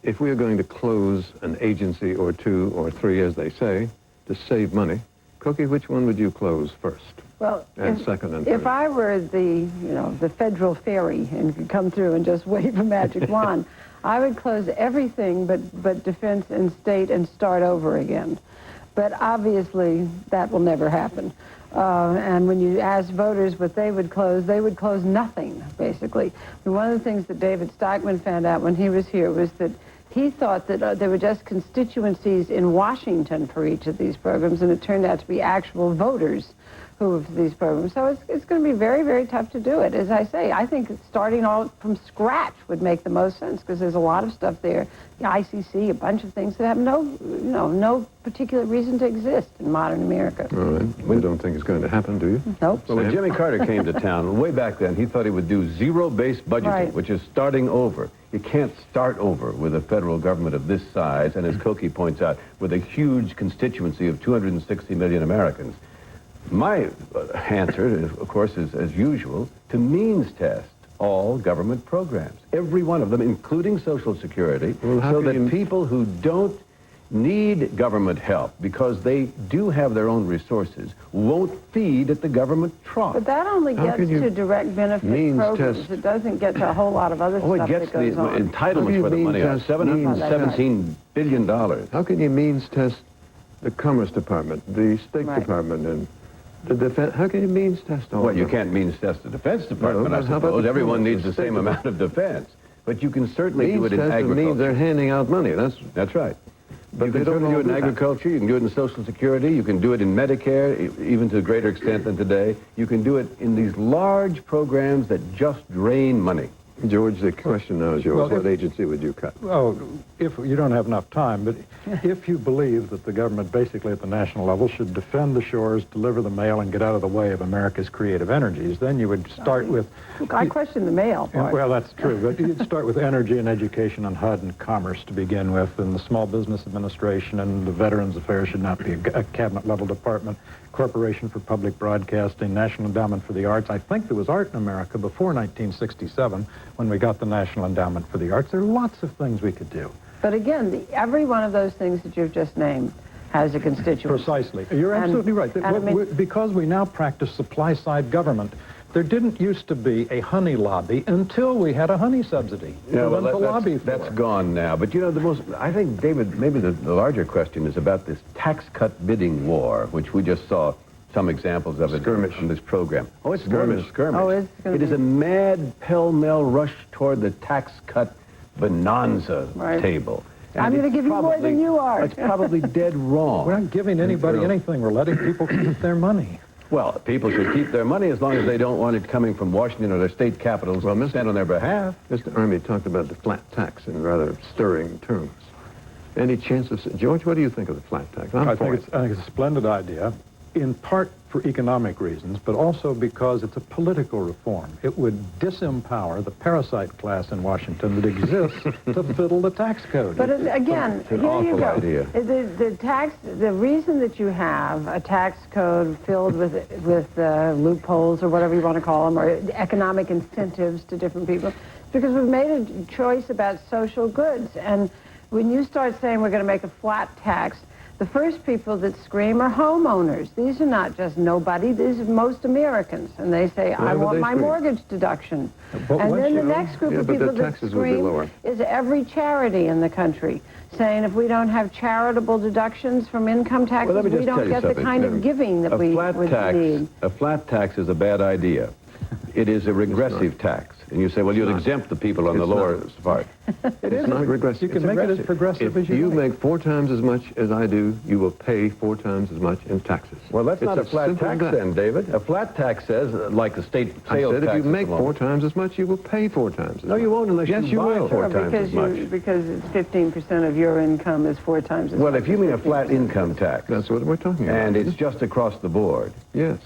If we are going to close an agency or two or three, as they say, to save money, Cokie, which one would you close first? Well, and second and third? If I were the federal fairy and could come through and just wave a magic wand, I would close everything but defense and state and start over again. But obviously, that will never happen. And when you ask voters what they would close nothing, basically. And one of the things that David Stockman found out when he was here was that he thought that there were just constituencies in Washington for each of these programs, and it turned out to be actual voters who have these programs. So it's going to be very, very tough to do it. As I say, I think starting all from scratch would make the most sense, because there's a lot of stuff there, the ICC, a bunch of things that have no particular reason to exist in modern America. All right. We don't think it's going to happen, do you? Nope. Well, when Jimmy Carter came to town, way back then, he thought he would do zero-based budgeting, Right. which is starting over. You can't start over with a federal government of this size, and as Cokie points out, with a huge constituency of 260 million Americans. My answer, of course, is, as usual, to means test all government programs, every one of them, including Social Security, so that people who don't need government help because they do have their own resources won't feed at the government trough. But that only gets to direct benefit programs. It doesn't get to a whole lot of other stuff that goes on. It gets the entitlements for the money. $717 billion. How can you means test the Commerce Department, the State Department, and the Defense? How can you means test all Well, of you them? can't means test the Defense Department, No, I but how about suppose. the Everyone Commerce, needs the the same State amount of defense. But you can certainly do Means it in test agriculture. means they're handing out money. That's right. But you they can don't certainly do all it in do that. agriculture. You can do it in Social Security. You can do it in Medicare, even to a greater extent than today. You can do it in these large programs that just drain money. George, the question now is yours. Well, what agency would you cut? Oh, if you don't have enough time, but if you believe that the government basically at the national level should defend the shores, deliver the mail, and get out of the way of America's creative energies, then you would start with... I question the mail part. Well, that's true, but you'd start with energy and education and HUD and commerce to begin with, and the Small Business Administration and the Veterans Affairs should not be a cabinet-level department. Corporation for Public Broadcasting, National Endowment for the Arts. I think there was art in America before 1967 when we got the National Endowment for the Arts. There are lots of things we could do. But again, every one of those things that you've just named has a constituency. Precisely. You're absolutely right. Because we now practice supply-side government, there didn't used to be a honey lobby until we had a honey subsidy. Yeah, well, that's gone now. But you know, I think, David, maybe the larger question is about this tax cut bidding war, which we just saw some examples of it from this program. Oh, it's skirmish. Oh, it is a mad pell-mell rush toward the tax cut bonanza table. And I'm going to give you more than you are. It's probably dead wrong. We're not giving anybody anything. We're letting people keep their money. Well, people should keep their money as long as they don't want it coming from Washington or their state capitals spent on their behalf. Mr. Army talked about the flat tax in rather stirring terms. Any chance of... George, what do you think of the flat tax? I think it's a splendid idea, in part for economic reasons, but also because it's a political reform. It would disempower the parasite class in Washington that exists to fiddle the tax code. But again, it's an awful idea. The reason that you have a tax code filled with loopholes or whatever you want to call them, or economic incentives to different people, is because we've made a choice about social goods. And when you start saying we're going to make a flat tax, the first people that scream are homeowners. These are not just nobody. These are most Americans. And they say, I want my mortgage deduction. And then the next group of people that scream is every charity in the country, saying if we don't have charitable deductions from income taxes, we don't get the kind of giving that we would need. A flat tax is a bad idea. It is a regressive tax. And you say, well, you'll exempt the people on the lower part. It is not regressive. You can make it as progressive as you like. If you make 4 times as much as I do, you will pay 4 times as much in taxes. Well, that's not a flat tax then, David. A flat tax says, like the state sales tax. I said if you make 4 times as much, you will pay 4 times as much. No, you won't unless you buy 4 times as much. Because it's 15% of your income is 4 times as much. Well, if you mean a flat income tax. That's what we're talking about. And it's just across the board. Yes.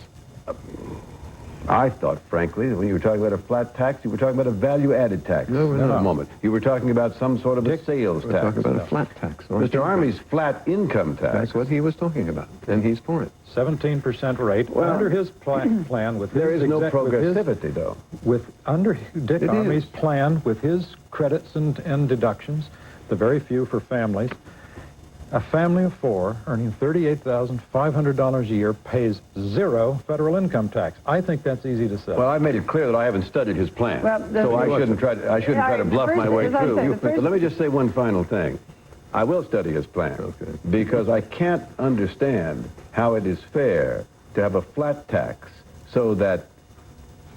I thought, frankly, that when you were talking about a flat tax, you were talking about a value-added tax. No, we're not. A moment. You were talking about some sort of a sales tax. We're talking about a flat tax. Mr. Army's flat income tax. That's what he was talking about, and he's for it. 17% rate. Well, under his plan with there is no progressivity, though. Under Dick Army's plan, with his credits and deductions, the very few for families, a family of 4 earning $38,500 a year pays 0 federal income tax. I think that's easy to say. Well, I've made it clear that I haven't studied his plan, so I shouldn't try to bluff my way through. But let me just say one final thing. I will study his plan, because I can't understand how it is fair to have a flat tax so that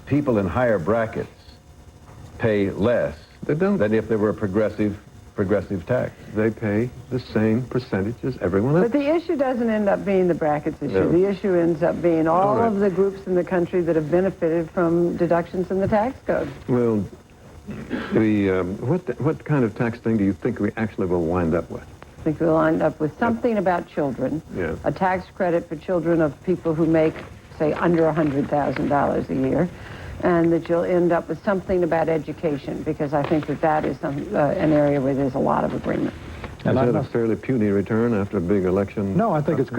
people in higher brackets pay less than if there were a progressive tax. They pay the same percentage as everyone else. But the issue doesn't end up being the brackets issue. No. The issue ends up being all of the groups in the country that have benefited from deductions in the tax code. Well, what kind of tax thing do you think we actually will wind up with? I think we'll end up with something about children. Yeah. A tax credit for children of people who make, say, under $100,000 a year. And that you'll end up with something about education, because I think that is an area where there's a lot of agreement. And is that a fairly puny return after a big election? No, I think it's,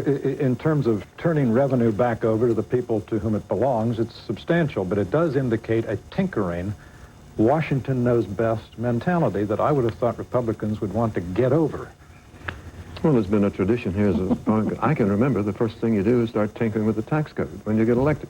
in terms of turning revenue back over to the people to whom it belongs, it's substantial, but it does indicate a tinkering, Washington knows best mentality that I would have thought Republicans would want to get over. Well, there's been a tradition here. I can remember the first thing you do is start tinkering with the tax code when you get elected,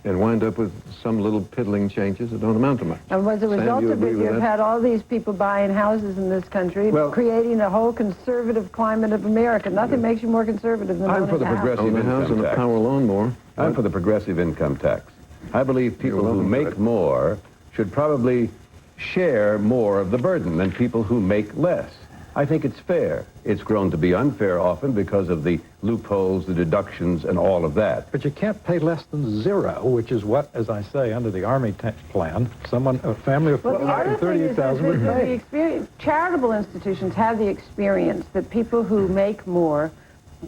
and wind up with some little piddling changes that don't amount to much. And as a result of it, you've had all these people buying houses in this country, creating a whole conservative climate of America. Nothing makes you more conservative than owning a house. I'm for the progressive income tax. Power lawnmower. I'm for the progressive income tax. I believe people who make more should probably share more of the burden than people who make less. I think it's fair. It's grown to be unfair often because of the loopholes, the deductions, and all of that. But you can't pay less than zero, which is what, as I say, under the Army plan, a family of Well, the other thing is that 38,000 would pay. the experience, charitable institutions have the experience that people who make more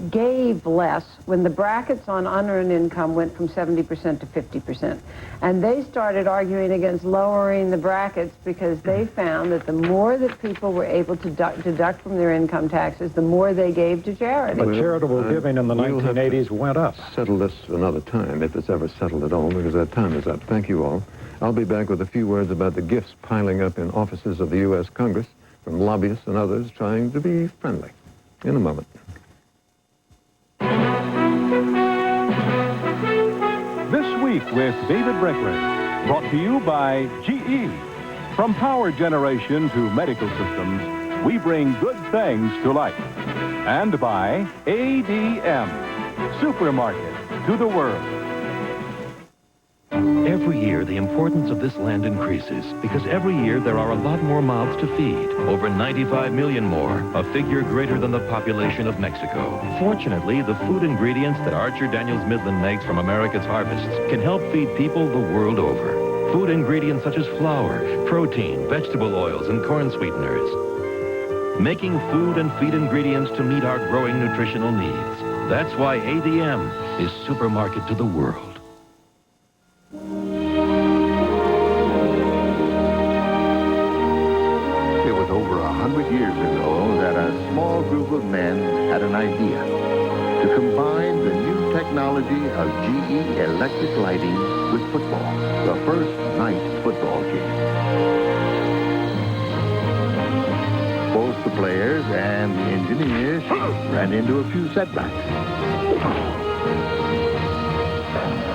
gave less when the brackets on unearned income went from 70% to 50%. And they started arguing against lowering the brackets because they found that the more that people were able to deduct from their income taxes, the more they gave to charity. But charitable giving in the 1980s went up. Settle this another time, if it's ever settled at all, because that time is up. Thank you all. I'll be back with a few words about the gifts piling up in offices of the U.S. Congress from lobbyists and others trying to be friendly. In a moment. This Week with David Brinkley, brought to you by GE. From power generation to medical systems, we bring good things to life. And by ADM, supermarket to the world. Every year, the importance of this land increases because every year there are a lot more mouths to feed. Over 95 million more, a figure greater than the population of Mexico. Fortunately, the food ingredients that Archer Daniels Midland makes from America's harvests can help feed people the world over. Food ingredients such as flour, protein, vegetable oils, and corn sweeteners. Making food and feed ingredients to meet our growing nutritional needs. That's why ADM is supermarket to the world. Over 100 years ago that a small group of men had an idea to combine the new technology of GE electric lighting with football, the first night football game. Both the players and the engineers ran into a few setbacks.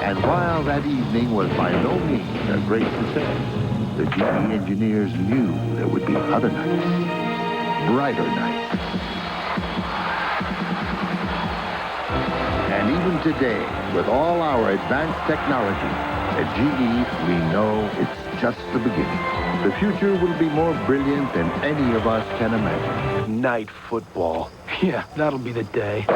And while that evening was by no means a great success, the GE engineers knew there would be other nights, brighter nights. And even today, with all our advanced technology, at GE, we know it's just the beginning. The future will be more brilliant than any of us can imagine. Night football. Yeah, that'll be the day.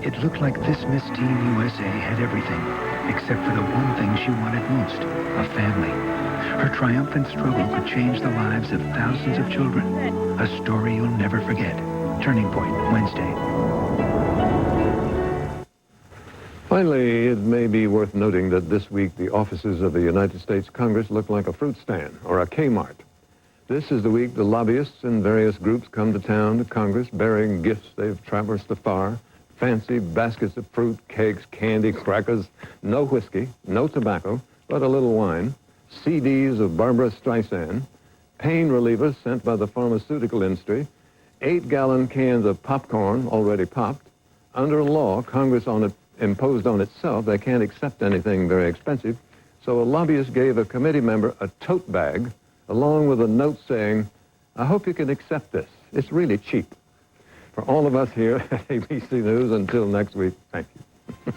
It looked like this Miss Teen USA had everything, except for the one thing she wanted most, a family. Her triumphant struggle could change the lives of thousands of children. A story you'll never forget. Turning Point, Wednesday. Finally, it may be worth noting that this week the offices of the United States Congress look like a fruit stand or a Kmart. This is the week the lobbyists in various groups come to town to Congress bearing gifts they've traversed afar. Fancy baskets of fruit, cakes, candy, crackers, no whiskey, no tobacco, but a little wine, CDs of Barbra Streisand, pain relievers sent by the pharmaceutical industry, 8-gallon cans of popcorn already popped. Under law, Congress imposed on itself they can't accept anything very expensive, so a lobbyist gave a committee member a tote bag along with a note saying, "I hope you can accept this. It's really cheap." For all of us here at ABC News, until next week, thank you.